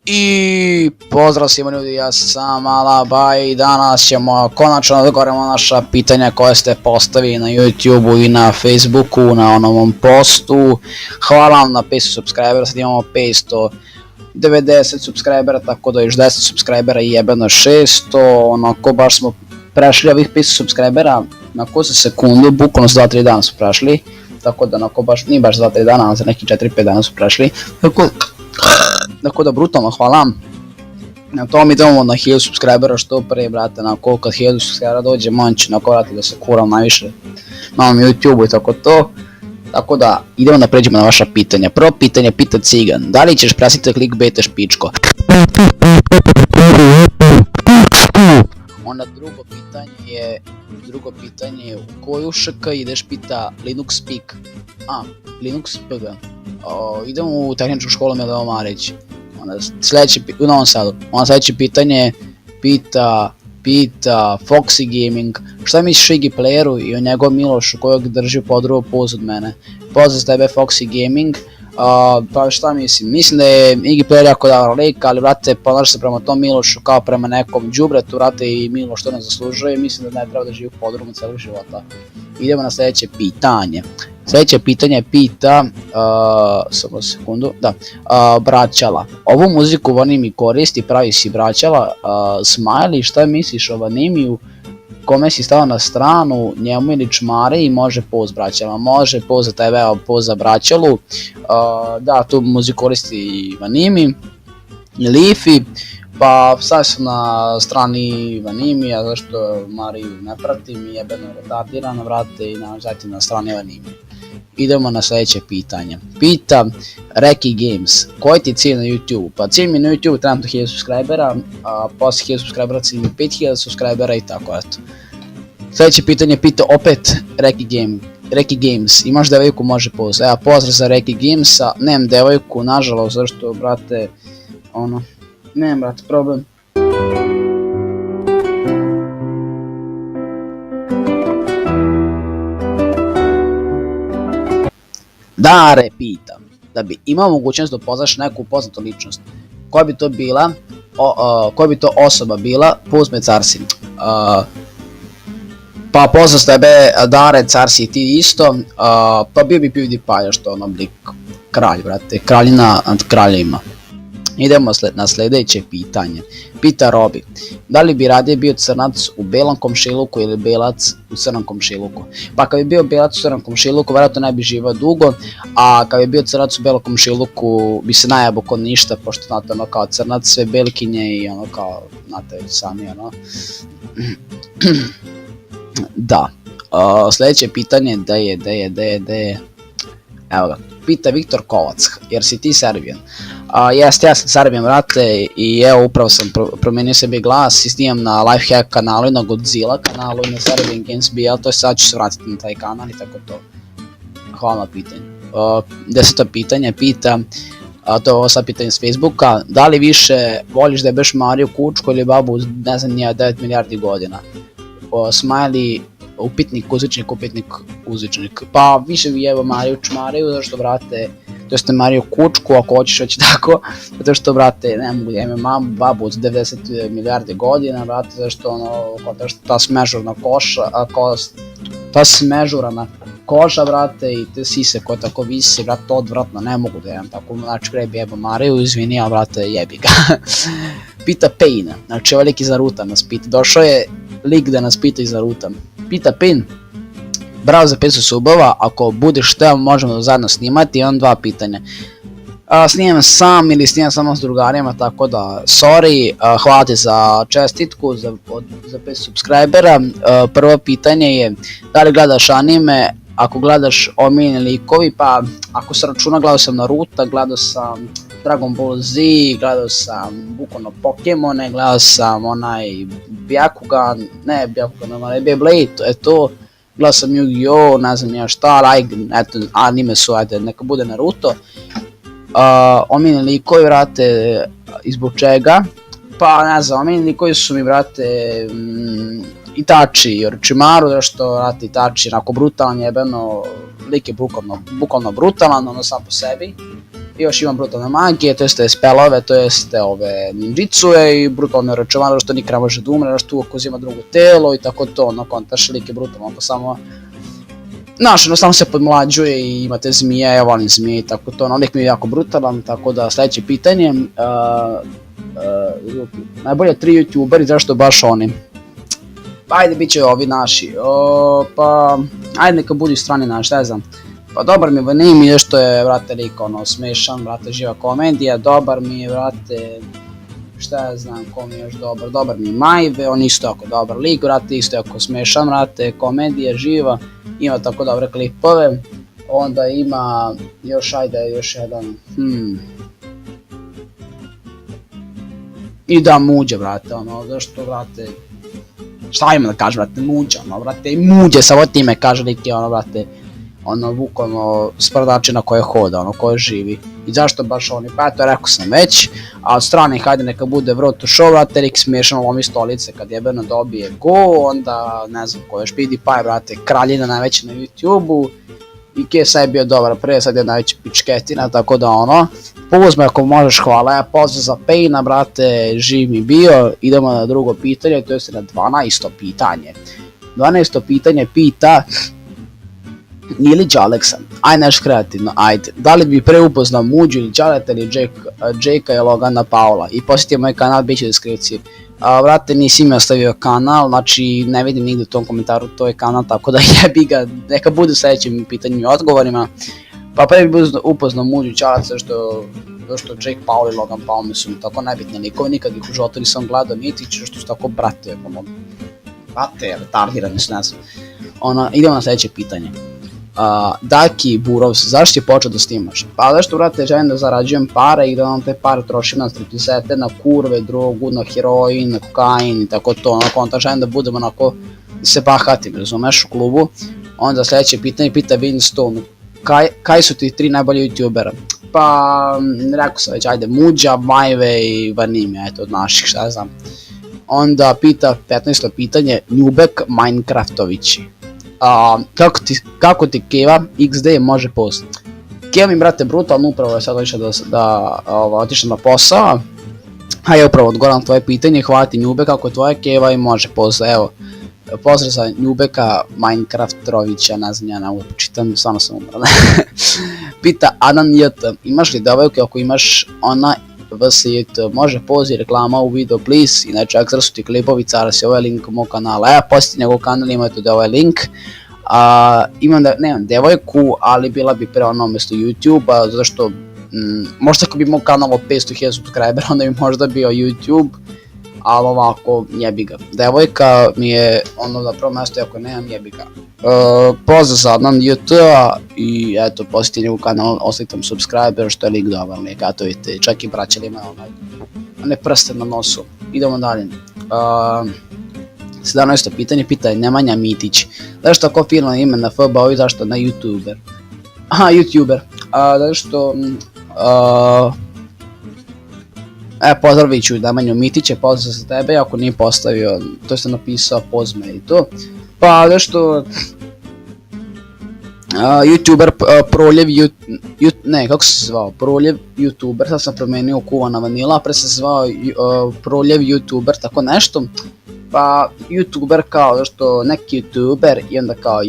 I pozdrav svima ljudi, ja sam Alabaj i danas ćemo konačno odgovoriti na naša pitanja koje ste postavili na YouTubeu i na Facebooku na onom postu. Hvala vam na 500 subscribera, sad imamo 590 subscribera, tako da još 10 subscribera i jebeno 600, onako baš smo prešli ovih 500 subscribera na koju sekundu, bukvalno za 2-3 dana su prešli, tako da onako baš, nije baš za 2-3 dana, ali za neki 4-5 dana su prešli, tako da brutalno hvala vam. Na tom idemo na 1000 subscribera što pre, brate, na koliko 1000 subscribera dođe, man će nako vrati da se kuram najviše na ovom YouTubeu i tako to. Tako da idemo da pređemo na vaša pitanja. Prvo pitanje pita Cigan, da li ćeš prestati clickbaitaš pičko? Onda drugo pitanje je u koju šk ideš, pita Linux Speak. Linux PG. Idemo u tehničku školu Mileva Marić. U Novom Sadu. Onda sljedeće pitanje pita Foxy Gaming, šta misliš o Iggy Playeru i o njegovom Milošu kojeg drži podrugu poz od mene? Pozdrav s tebe Foxy Gaming. Pa šta mislim da je Iggy Player jako dobar lik, ali vrate, ponaša se prema tom Milošu kao prema nekom đubretu, vrate, i Miloš to ne zaslužuje, mislim da ne treba da živi u podrumu celog života. Idemo na sljedeće pitanje. Sljedeće pitanje pita, samo sekundu, Braćala. Ovu muziku Vanimi koristi, pravi si Braćala, Smiley, šta misliš o Vanimiju, kome si stao na stranu, njemu ili čmare i može poz Braćala, može poz za tebe, poz za Braćalu, da, tu muziku koristi i Vanimi, i Lifi, pa sad sam na strani Vanimija, zašto Mariju ne pratim i jebeno retardirana, vrate, i zatim na strani Vanimija. Idemo na sljedeće pitanje. Pita Reki Games, koji ti je cilj na YouTube? Pa cilj mi na YouTube trenutno 1000 subscribera, a posle 1000 subscribera cilj mi 5000 subscribera i tako eto. Sljedeće pitanje pita opet Reki Games, imaš devojku, može poz. Evo, pozdrav za Reki Gamesa, nemam devojku, nažalost, zašto, brate, nemam, brate, problem. Dare pita, da bi imao mogućnost da upoznaš neku poznatu ličnost, koja bi to bila, koja bi to osoba bila, pozme Carsi. Pa pozdrav s tebe, Dare, Carsi i ti isto, pa bio bi PewDiePie, što ono blik kralj, brate, kraljina nad kraljima. Idemo na sljedeće pitanje. Pita Robi, da li bi radije bio crnac u belom komšiluku ili belac u crnom komšiluku? Pa kad bi bio belac u crnom komšiluku, vjerojatno ne bi živao dugo, a kad bi bio crnac u belom komšiluku bi se najebao kod ništa, pošto znate ono kao crnac, sve belkinje i ono kao, znate već sami ono. Da, sljedeće pitanje, da je, evo ga, pita Viktor Kovac, jer si ti Serbijan? Jeste, ja sam Serbijan, brate, i evo upravo sam promenio sebi glas i snimam na Lifehack kanalu i na Godzilla kanalu i na Serbian Games BL, to je sad ću se vratiti na taj kanal i tako to. Hvala na pitanju. 10. pitanje pita, to je ovo sad pitanje s Facebooka, da li više voliš da jebeš Mariju Kučku ili babu, ne znam, nije 9 milijardi godina? Smiley, upitnik, uzvičnik, pa više bi jebao Mariju Čmariju, zašto, brate, to jeste Mariju Kučku, ako hoćeš reći tako, zato što, brate, ne mogu da imam mamu, babu od 90 milijarde godina, brate, zašto ono, ta smežurna koža, brate, i te sise koje tako visi, brate, odvratno, ne mogu da imam tako, znači, krebi jebao Mariju, izvini, ali, brate, jebi ga. Pita Payne, znači, ovaj lik iz Naruta nas pita, došao je lik da nas pita iz Naruta. Pita Payne, bravo za 500 subova, ako budeš teo možemo da zajedno snimati, imam 2 pitanja. Snimam sam ili snimam samo s drugarima, tako da, sorry, hvala ti za čestitku, za 500 subscribera. Prvo pitanje je, da li gledaš anime, ako gledaš omiljeni likovi, pa ako se računa, gledao sam Naruto, gledao sam Dragon Ball Z, gledao sam bukvalno Pokemone, gledao sam onaj Byakugan, onaj Beyblade, eto, gledao sam Yu-Gi-Oh, ne znam ja šta, ali eto, anime su, ajde, neka bude Naruto. Omiljeni likovi, vrate, izbog čega? Pa ne znam, omiljeni likovi su mi, vrate, Itachi i Orochimaru, zašto, vrate, Itachi, onako brutalan jebeno, lik je bukvalno brutalan, ono sam po sebi. I još imam brutalne magije, to jeste spelove, to jeste ove ninjitsue i brutalne računare, što nikad ne može da umre, što uvijek uzima drugo telo i tako to, no kontaš lik je brutalno, ako samo znaš, jednostavno se podmlađuje i imate zmije, ja volim zmije i tako to, no lik mi je jako brutalan, tako da sljedeće pitanje, najbolje 3 youtuberi, zašto baš oni? Ajde, bit će ovi naši, pa ajde neka budu strani naši, ne znam. Pa dobar mi je Vanim je što je, vrate, lik ono smešan, vrate, živa komedija, dobar mi je, vrate, šta ja znam, ko mi je još dobar mi je Majve, on isto jako dobar lik, vrate, isto jako smešan, vrate, komedija, živa, ima tako dobre klipove, onda ima još, ajde, još jedan, i da, Muđe, vrate, ono, zašto, vrate, šta ima da kaže, vrate, Muđe, ono, vrate, Muđe, samo time kaže lik je, ono, vrate, ono, bukvalno sprdači na koje hoda, ono, koje živi. I zašto baš oni? Pa eto, rekao sam već, a od strane, hajde neka bude Vroto Show, vrate, lik smiješano lomi stolice kad jebeno dobije go, onda, ne znam ko još, PewDiePie, vrate, kraljina najveća na YouTube-u, i KSI je bio dobar pre, sad je najveća pičketina, tako da ono, uzme ako možeš, hvala, ja pozdrav za Payna, brate, živ mi bio, idemo na drugo pitanje, to je na 12. pitanje. 12. pitanje pita, Ilić Aleksa, aj nešto kreativno, ajde, da li bi pre upoznao Muđu ili Đaleta ili Jakea i Logana Paula i posjetio moj kanal, bit će u deskripciji. Vrate, nisi mi ostavio kanal, znači ne vidim nigdje u tom komentaru to je kanal, tako da jebi ga, neka bude u sljedećim pitanjima i odgovorima. Pa pre bi upoznao Muđu i Đaleta, što Jake Paul i Logan Paul mi su mi tako nebitni likovi, nikad ih u životu nisam gledao niti, što su tako brate, retardirani su, ne znam. Idemo na sljedeće pitanje. Daki Burovs, zašto je počeo da snimaš? Pa zašto, vrate, želim da zarađujem pare i da vam te pare trošim na striptizete, na kurve, drogu, na heroin, na kokain i tako to, onda želim da budem onako, da se bahatim, razumeš, u klubu. Onda sljedeće pitanje pita Winstone, kaj su ti 3 najbolji youtubera? Pa, rekao sam već, ajde, Muđa, Majve i Vanimija, eto od naših, šta znam. Onda pita 15. pitanje, Njubek Minecraftović. Kako ti Keva XD može post? Keva mi, brate, brutalno, upravo je sad otišao na posao. A ja upravo odgovoram na tvoje pitanje, hvala ti Njube, kako je tvoja Keva i može post, evo. Pozdrav za Njubeka Minecraftovića, ne znam, ja ne mogu počitam, stvarno sam umran. Pita Anan JT, imaš li devojke ako imaš ona VSJT, može poziv reklama u video please, inače ako su ti klipovi, cara si ovaj link mog kanala, ja posjeti njegov kanal, imate da ovaj link. Nemam devojku, ali bila bi pre ono mjesto YouTube-a, zato što možda ako bi moj kanal od 500.000 subscribera, onda bi možda bio YouTube, ali ovako jebi ga. Devojka mi je ono na prvo mjesto, ako nemam jebi ga. Pozdrav za Adnan JT-a i eto, posjeti njegov kanal, ostavite tam subscriber, što je lik dobar, eto vidite, čak i braćali ima one prste na nosu. Idemo dalje. 17. pitanje pita Nemanja Mitić, zašto tako fino ime na FBO i zašto na YouTuber? Aha, YouTuber, zato što pozdravit ću Nemanju Mitića, pozdrav za tebe, ako nije postavio, to sam napisao, pozme i to. Pa zašto YouTuber Proljev, kako se zvao, Proljev YouTuber, sad sam promenio Kuvana Vanila, pre se zvao Proljev YouTuber, tako nešto. Pa YouTuber kao, zašto neki YouTuber i onda kao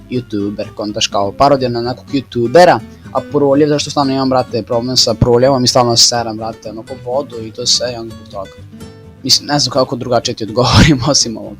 YouTuber, kontaš kao parodija na nekog YouTubera, a Proljev, zašto stalno imam, brate, problem sa Proljevom i stalno seram, brate, ono po vodu i to sve i onda zbog toga. Mislim, ne znam kako drugačije ti odgovorim osim ovog.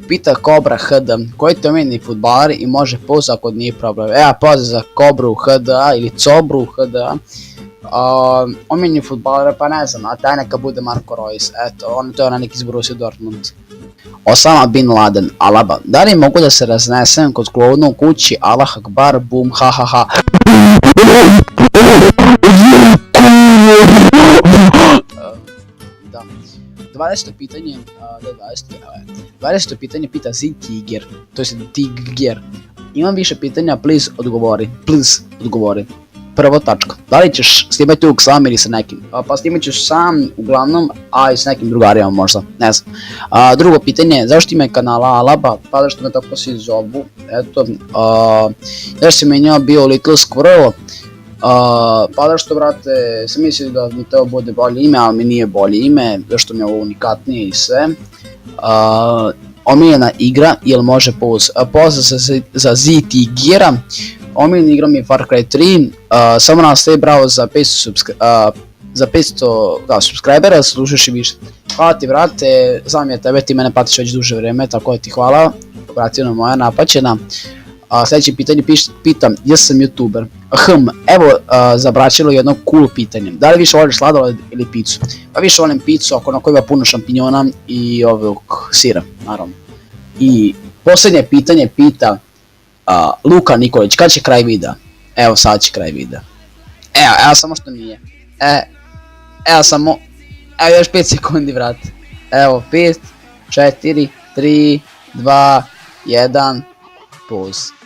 Pita Kobra HD, koji ti omiljeni fudbaler i može post ako nije problem. Pozdrav za Kobru HDA ili Cobru HDA. Omiljeni fudbaler, pa ne znam, a taj neka bude Marko Reus, eto, to je onaj neki iz Borussia Dortmund. Osama Bin Laden, Alaba, da li mogu da se raznesem kod klovna u kući, Allah Akbar, bum, ha ha ha. Da. 20. pitanje, 20. pitanje pita Zitiger, to je Tiger. Imam više pitanja, please odgovori. Prvo tačka, da li ćeš snimati uvijek sam ili sa nekim? Pa snimat ćeš sam uglavnom, a i s nekim drugarima možda, ne znam. Drugo pitanje, zašto ime kanala Alaba? Pa zašto me tako svi zovu, eto. Ja sam menjao bio Little Squirrel, Pa zašto, brate, sam mislio da mi to bude bolje ime, ali mi nije bolje ime, zašto mi je ovo unikatnije i sve. Omiljena igra, jel može pozva za ZT Geara. Omiljena igra mi je Far Cry 3, samo nastavi bravo za 500 subscribera, služiš i više. Hvala ti, brate, znam je tebe, ti mene pratiš već duže vreme, tako da ti hvala, vratila moja napaćena. Sljedeće pitanje pitam, jesam youtuber? Evo zabraćilo jedno cool pitanje, da li više voliš sladoled ili picu? Pa više volim picu, ako na kojoj ima puno šampinjona i ovog sira, naravno. I posljednje pitanje pita Luka Nikolić, kad će kraj videa? Evo sad će kraj videa. Evo samo što nije. Evo samo, evo još 5 sekundi, vrati. Evo 5, 4, 3, 2, 1, pause.